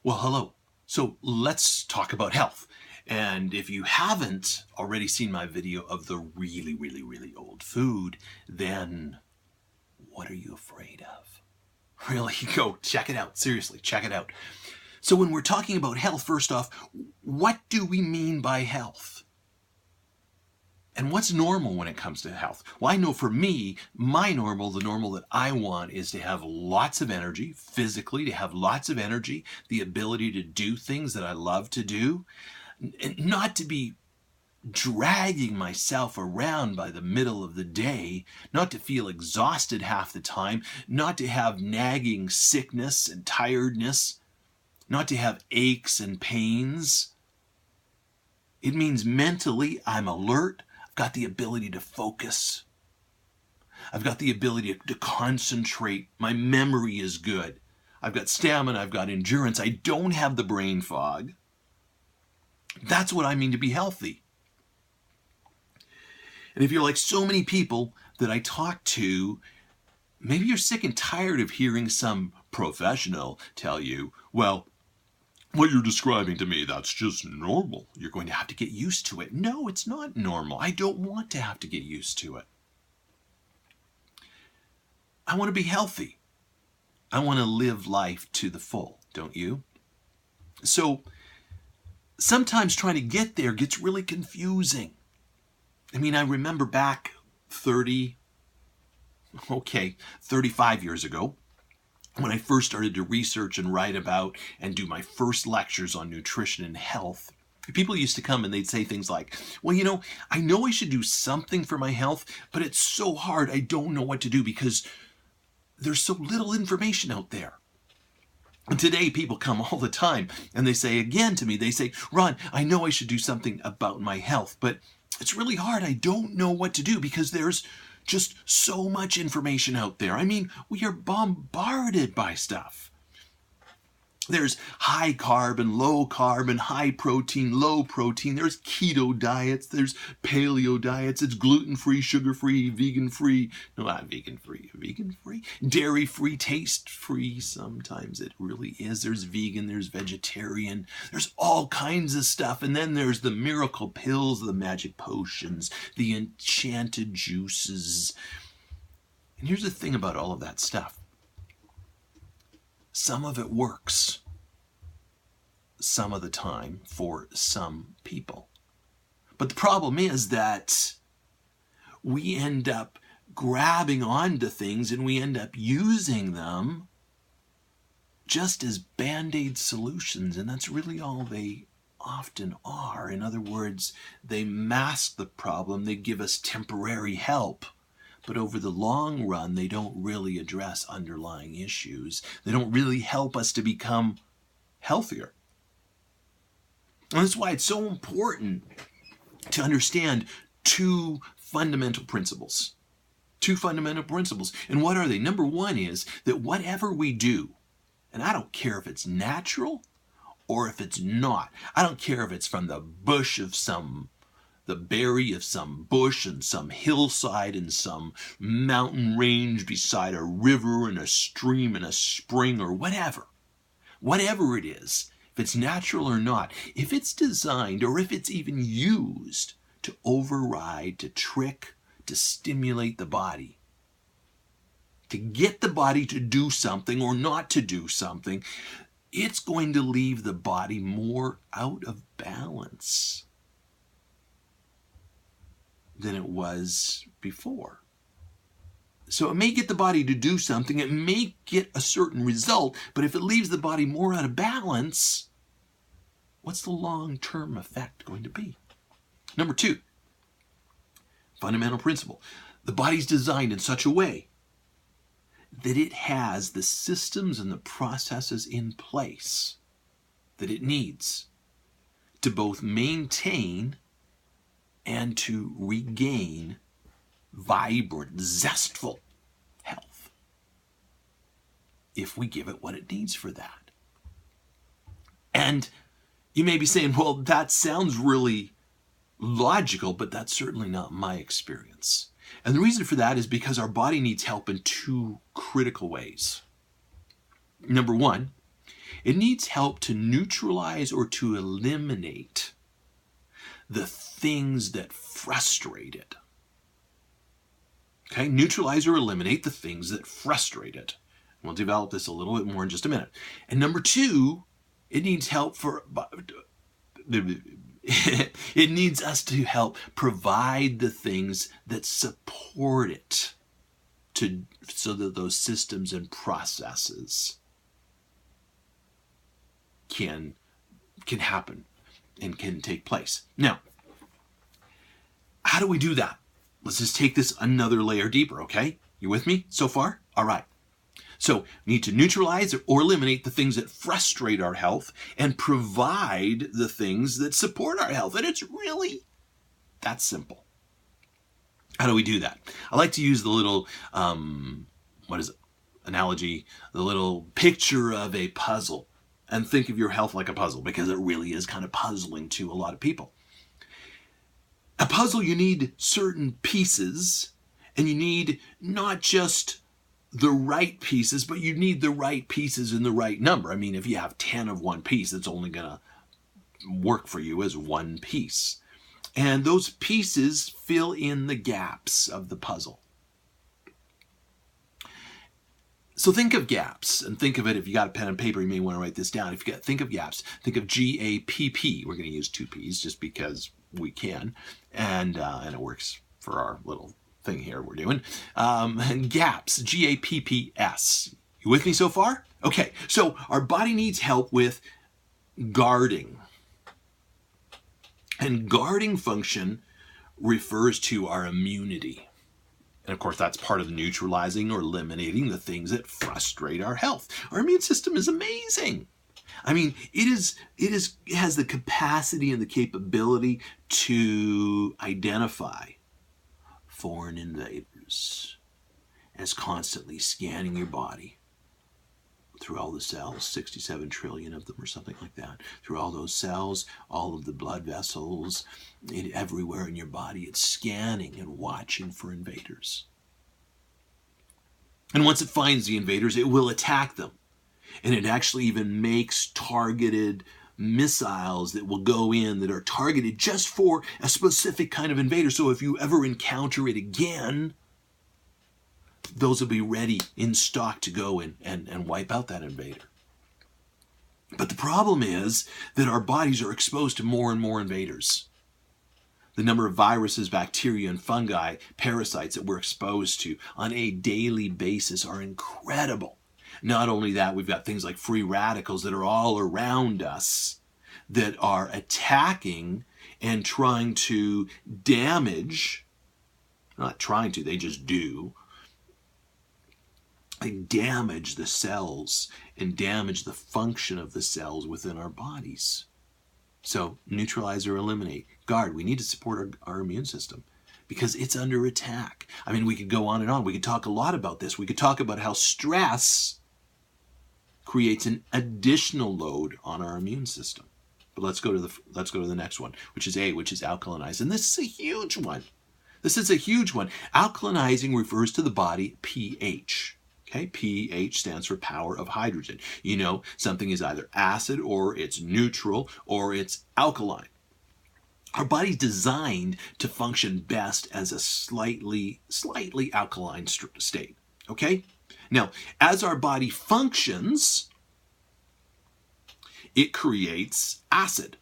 Well, hello. So let's talk about health. And if you haven't already seen my video of the really, really, really old food, then what are you afraid of? Really, go check it out. Seriously, check it out. So when we're talking about health, first off, what do we mean by health? And what's normal when it comes to health? Well, I know for me, my normal, the normal that I want is to have lots of energy, physically, to have lots of energy, the ability to do things that I love to do, and not to be dragging myself around by the middle of the day, not to feel exhausted half the time, not to have nagging sickness and tiredness, not to have aches and pains. It means mentally I'm alert. I've got the ability to focus. I've got the ability to concentrate. My memory is good. I've got stamina. I've got endurance. I don't have the brain fog. That's what I mean to be healthy. And if you're like so many people that I talk to, maybe you're sick and tired of hearing some professional tell you, well, what you're describing to me, that's just normal. You're going to have to get used to it. No, it's not normal. I don't want to have to get used to it. I want to be healthy. I want to live life to the full, don't you? So sometimes trying to get there gets really confusing. I mean, I remember back 35 years ago, when I first started to research and write about and do my first lectures on nutrition and health, people used to come and they'd say things like, well, I know I should do something for my health, but it's so hard, I don't know what to do because there's so little information out there. And today people come all the time and they say again to me, they say, Ron, I know I should do something about my health, but it's really hard. I don't know what to do because there's just so much information out there. I mean, we are bombarded by stuff. There's high carb and low carb and high protein, low protein. There's keto diets. There's paleo diets. It's gluten-free, sugar-free, vegan-free. No, not vegan-free. Vegan-free? Dairy-free, taste-free. Sometimes it really is. There's vegan. There's vegetarian. There's all kinds of stuff. And then there's the miracle pills, the magic potions, the enchanted juices. And here's the thing about all of that stuff. Some of it works some of the time for some people. But the problem is that we end up grabbing onto things and we end up using them just as band-aid solutions, and that's really all they often are. In other words, they mask the problem, they give us temporary help. But over the long run, they don't really address underlying issues. They don't really help us to become healthier. And that's why it's so important to understand two fundamental principles. Two fundamental principles. And what are they? Number one is that whatever we do, and I don't care if it's natural or if it's not. I don't care if it's from the berry of some bush and some hillside and some mountain range beside a river and a stream and a spring or whatever. Whatever it is, if it's natural or not, if it's designed or if it's even used to override, to trick, to stimulate the body, to get the body to do something or not to do something, it's going to leave the body more out of balance than it was before. So it may get the body to do something, it may get a certain result, but if it leaves the body more out of balance, what's the long-term effect going to be? Number two, fundamental principle. The body's designed in such a way that it has the systems and the processes in place that it needs to both maintain and to regain vibrant, zestful health if we give it what it needs for that. And you may be saying, well, that sounds really logical, but that's certainly not my experience. And the reason for that is because our body needs help in two critical ways. Number one, It needs help to neutralize or to eliminate the things that frustrate it. Okay, neutralize or eliminate the things that frustrate it. We'll develop this a little bit more in just a minute. And number two, it needs help it needs us to help provide the things that support it so that those systems and processes can happen and can take place. Now, how do we do that? Let's just take this another layer deeper, okay? You with me so far? All right. So we need to neutralize or eliminate the things that frustrate our health and provide the things that support our health. And it's really that simple. How do we do that? I like to use the little, analogy, the little picture of a puzzle, and think of your health like a puzzle, because it really is kind of puzzling to a lot of people. A puzzle, you need certain pieces, and you need not just the right pieces, but you need the right pieces in the right number. I mean, if you have 10 of one piece, it's only going to work for you as one piece. And those pieces fill in the gaps of the puzzle. So think of gaps, and think of it, if you got a pen and paper, you may want to write this down. Think of gaps, think of GAPP. We're going to use two P's just because we can, and it works for our little thing here we're doing. Gaps, GAPPS. You with me so far? Okay, so our body needs help with guarding. And guarding function refers to our immunity. And of course, that's part of neutralizing or eliminating the things that frustrate our health. Our immune system is amazing. I mean, it has the capacity and the capability to identify foreign invaders, and it's constantly scanning your body through all the cells, 67 trillion of them or something like that, through all those cells, all of the blood vessels, everywhere in your body. It's scanning and watching for invaders. And once it finds the invaders, it will attack them. And it actually even makes targeted missiles that will go in that are targeted just for a specific kind of invader. So if you ever encounter it again, those will be ready in stock to go in and wipe out that invader. But the problem is that our bodies are exposed to more and more invaders. The number of viruses, bacteria, and fungi, parasites that we're exposed to on a daily basis are incredible. Not only that, we've got things like free radicals that are all around us that are attacking and trying to damage, not trying to, they just do, they damage the cells and damage the function of the cells within our bodies. So neutralize or eliminate. Guard, we need to support our immune system because it's under attack. I mean, we could go on and on. We could talk a lot about this. We could talk about how stress creates an additional load on our immune system. But let's go to the next one, which is alkalinizing. And this is a huge one. This is a huge one. Alkalinizing refers to the body pH. Okay, pH stands for power of hydrogen. You know, something is either acid or it's neutral or it's alkaline. Our body's designed to function best as a slightly alkaline state. Okay? Now, as our body functions, it creates acid.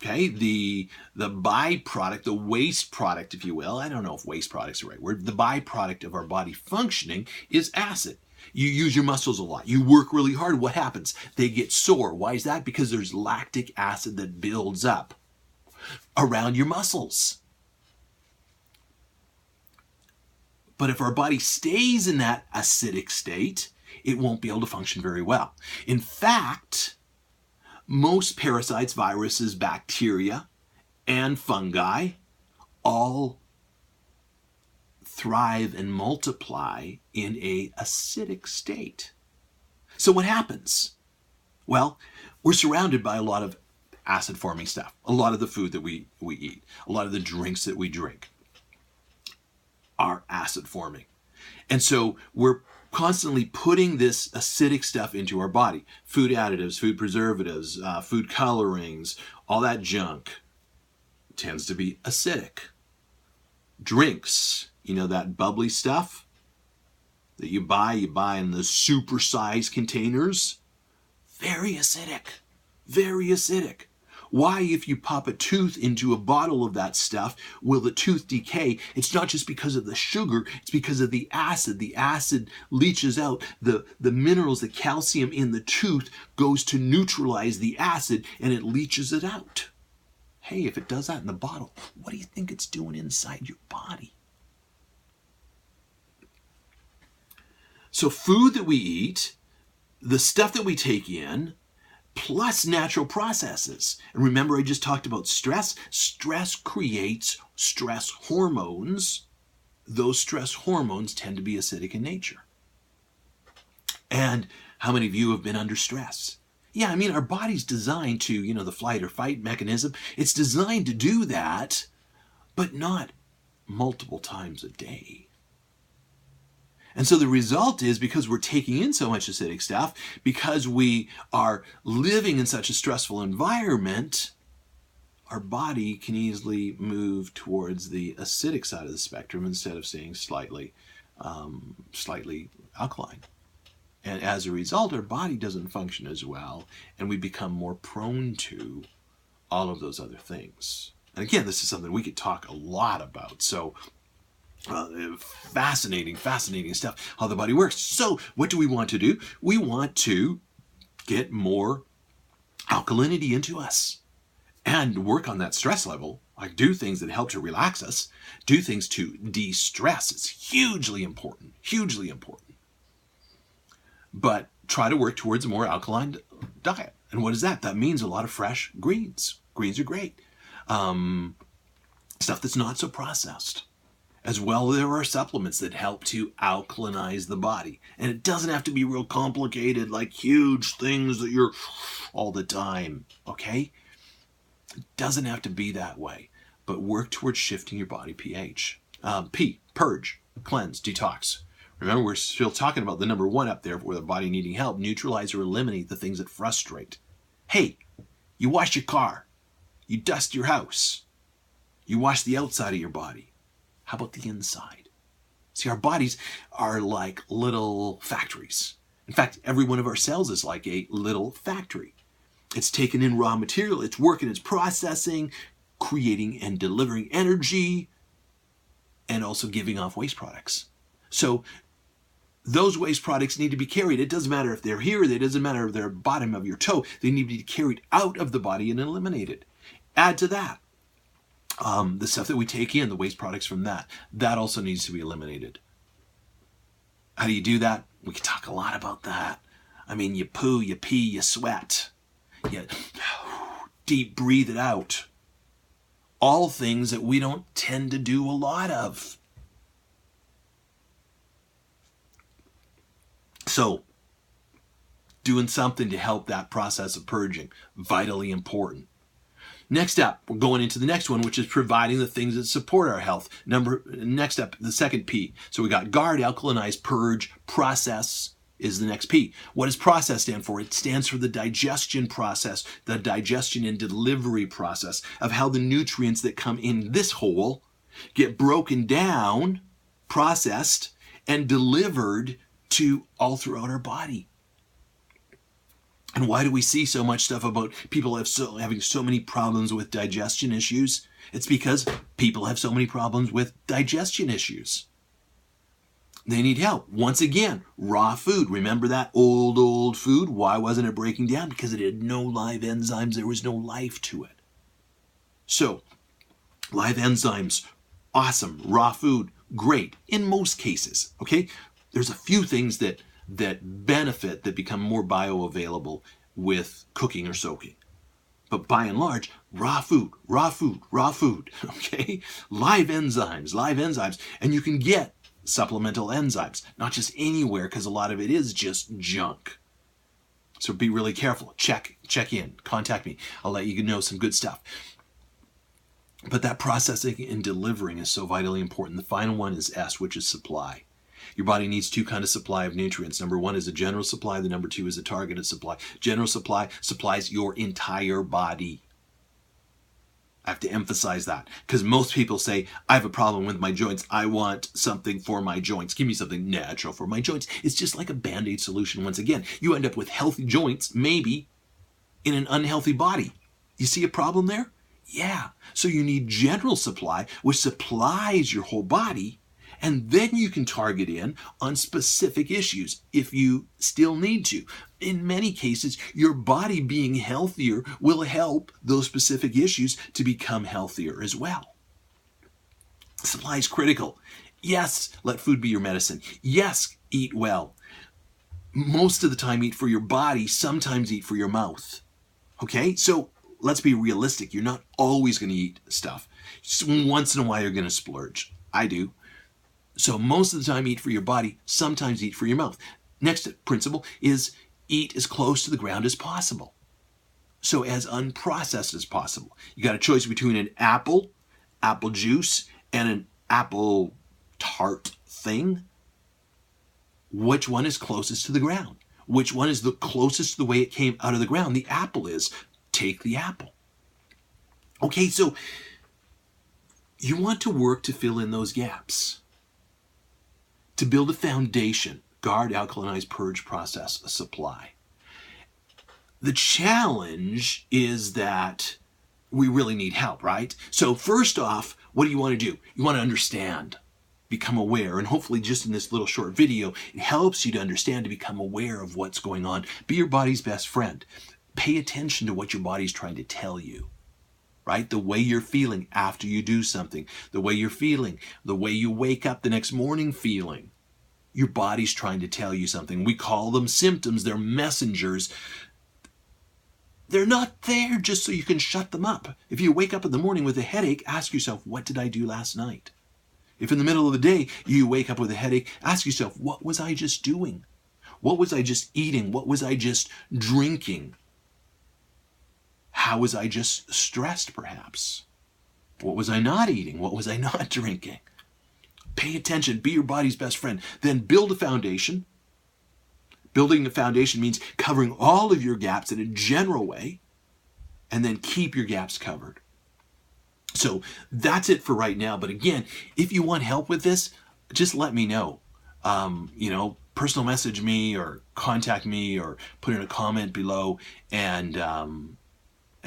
Okay, the byproduct, the waste product, if you will, I don't know if waste product's the right word, the byproduct of our body functioning is acid. You use your muscles a lot. You work really hard. What happens? They get sore. Why is that? Because there's lactic acid that builds up around your muscles. But if our body stays in that acidic state, it won't be able to function very well. In fact, most parasites, viruses, bacteria, and fungi all thrive and multiply in an acidic state. So what happens? Well, we're surrounded by a lot of acid-forming stuff. A lot of the food that we eat, a lot of the drinks that we drink are acid-forming. And so we're constantly putting this acidic stuff into our body. Food additives, food preservatives, food colorings, all that junk tends to be acidic. Drinks, you know, that bubbly stuff that you buy in the super-sized containers, very acidic, very acidic. Why, if you pop a tooth into a bottle of that stuff, will the tooth decay? It's not just because of the sugar, it's because of the acid. The acid leaches out the minerals, the calcium in the tooth goes to neutralize the acid and it leaches it out. Hey, if it does that in the bottle, what do you think it's doing inside your body? So food that we eat, the stuff that we take in, plus natural processes. And remember, I just talked about stress. Stress creates stress hormones. Those stress hormones tend to be acidic in nature. And how many of you have been under stress? Yeah, I mean, our body's designed to, you know, the flight or fight mechanism. It's designed to do that, but not multiple times a day. And so the result is, because we're taking in so much acidic stuff, because we are living in such a stressful environment, our body can easily move towards the acidic side of the spectrum instead of staying slightly alkaline. And as a result, our body doesn't function as well, and we become more prone to all of those other things. And again, this is something we could talk a lot about. So fascinating stuff, how the body works. So what do we want to do? We want to get more alkalinity into us and work on that stress level. Like, do things that help to relax us, do things to de-stress. It's hugely important. But try to work towards a more alkaline diet. And what is that? That means a lot of fresh greens. Greens are great. Stuff that's not so processed. As well, there are supplements that help to alkalinize the body. And it doesn't have to be real complicated, like huge things that you're all the time, okay? It doesn't have to be that way. But work towards shifting your body pH. P, purge, cleanse, detox. Remember, we're still talking about the number one up there for the body needing help. Neutralize or eliminate the things that frustrate. Hey, you wash your car. You dust your house. You wash the outside of your body. How about the inside? See, our bodies are like little factories. In fact, every one of our cells is like a little factory. It's taking in raw material, it's working, it's processing, creating and delivering energy, and also giving off waste products. So those waste products need to be carried. It doesn't matter if they're here, it doesn't matter if they're bottom of your toe. They need to be carried out of the body and eliminated. Add to that the stuff that we take in, the waste products from that also needs to be eliminated. How do you do that? We can talk a lot about that. I mean, you poo, you pee, you sweat. You deep breathe it out. All things that we don't tend to do a lot of. So, doing something to help that process of purging, vitally important. Next up, we're going into the next one, which is providing the things that support our health. Next up, the second P. So we got guard, alkalinize, purge, process is the next P. What does process stand for? It stands for the digestion process, the digestion and delivery process of how the nutrients that come in this hole get broken down, processed, and delivered to all throughout our body. And why do we see so much stuff about people having so many problems with digestion issues? It's because people have so many problems with digestion issues. They need help. Once again, raw food. Remember that old food? Why wasn't it breaking down? Because it had no live enzymes. There was no life to it. So, live enzymes, awesome. Raw food, great. In most cases, okay? There's a few things that benefit, that become more bioavailable with cooking or soaking. But by and large, raw food, okay? Live enzymes. And you can get supplemental enzymes, not just anywhere, because a lot of it is just junk. So be really careful. Check in, contact me. I'll let you know some good stuff. But that processing and delivering is so vitally important. The final one is S, which is supply. Your body needs two kinds of supply of nutrients. Number one is a general supply. The number two is a targeted supply. General supply supplies your entire body. I have to emphasize that because most people say, I have a problem with my joints. I want something for my joints. Give me something natural for my joints. It's just like a Band-Aid solution. Once again, you end up with healthy joints, maybe in an unhealthy body. You see a problem there? Yeah. So you need general supply, which supplies your whole body, and then you can target in on specific issues if you still need to. In many cases, your body being healthier will help those specific issues to become healthier as well. Supply is critical. Yes, let food be your medicine. Yes, eat well. Most of the time, eat for your body. Sometimes eat for your mouth. Okay? So let's be realistic. You're not always going to eat stuff. Once in a while, you're going to splurge. I do. So most of the time, eat for your body. Sometimes eat for your mouth. Next principle is eat as close to the ground as possible. So as unprocessed as possible. You got a choice between an apple juice, and an apple tart thing. Which one is closest to the ground? Which one is the closest to the way it came out of the ground? The apple is. Take the apple. Okay, so you want to work to fill in those gaps. To build a foundation, guard, alkalinize, purge, process, a supply. The challenge is that we really need help, right? So first off, what do you want to do? You want to understand, become aware, and hopefully just in this little short video, it helps you to understand, to become aware of what's going on. Be your body's best friend. Pay attention to what your body's trying to tell you, right? The way you're feeling after you do something, the way you're feeling, the way you wake up the next morning feeling. Your body's trying to tell you something. We call them symptoms. They're messengers. They're not there just so you can shut them up. If you wake up in the morning with a headache, ask yourself, what did I do last night? If in the middle of the day you wake up with a headache, ask yourself, what was I just doing? What was I just eating? What was I just drinking? How was I just stressed, perhaps? What was I not eating? What was I not drinking? Pay attention. Be your body's best friend. Then build a foundation. Building the foundation means covering all of your gaps in a general way, and then keep your gaps covered. So that's it for right now. But again, if you want help with this, just let me know. Personal message me or contact me or put in a comment below, and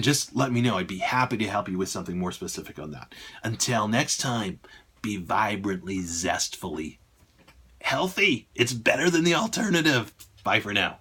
just let me know. I'd be happy to help you with something more specific on that. Until next time, be vibrantly, zestfully healthy. It's better than the alternative. Bye for now.